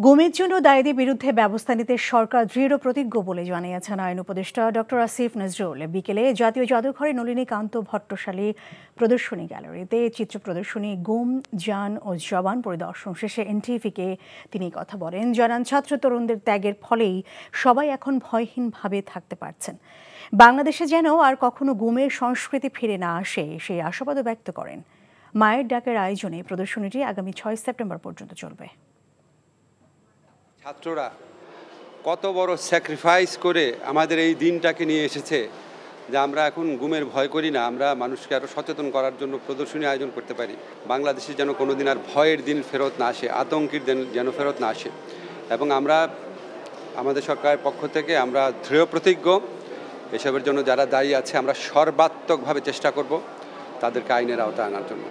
গুমের জন্য দায়ীদের বিরুদ্ধে ব্যবস্থা নিতে সরকার দৃঢ় প্রতিজ্ঞ বলে জানিয়েছেন আইন উপদেষ্টা ডক্টর আসিফ নজরুল। বিকেলে জাতীয় জাদুঘরে নলিনীকান্ত ভট্টশালী প্রদর্শনী গ্যালারিতে চিত্র প্রদর্শনী গুম, জান ও জবান পরিদর্শন শেষে এনটিভিকে তিনি কথা বলেন। জানান, ছাত্র তরুণদের ত্যাগের ফলেই সবাই এখন ভয়হীনভাবে থাকতে পারছেন। বাংলাদেশে যেন আর কখনো গুমের সংস্কৃতি ফিরে না আসে সেই আশাবাদও ব্যক্ত করেন। মায়ের ডাকের আয়োজনে প্রদর্শনীটি আগামী 6 সেপ্টেম্বর পর্যন্ত চলবে। ছাত্ররা কত বড় স্যাক্রিফাইস করে আমাদের এই দিনটাকে নিয়ে এসেছে যে আমরা এখন গুমের ভয় করি না, আমরা মানুষকে আরও সচেতন করার জন্য প্রদর্শনী আয়োজন করতে পারি। বাংলাদেশে যেন কোনো দিন আর ভয়ের দিন ফেরত না আসে, আতঙ্কের দিন যেন ফেরত না আসে। এবং আমরা আমাদের সরকারের পক্ষ থেকে আমরা দৃঢ় প্রতিজ্ঞ, এসবের জন্য যারা দায়ী আছে আমরা সর্বাত্মকভাবে চেষ্টা করব তাদেরকে আইনের আওতায় আনার জন্য।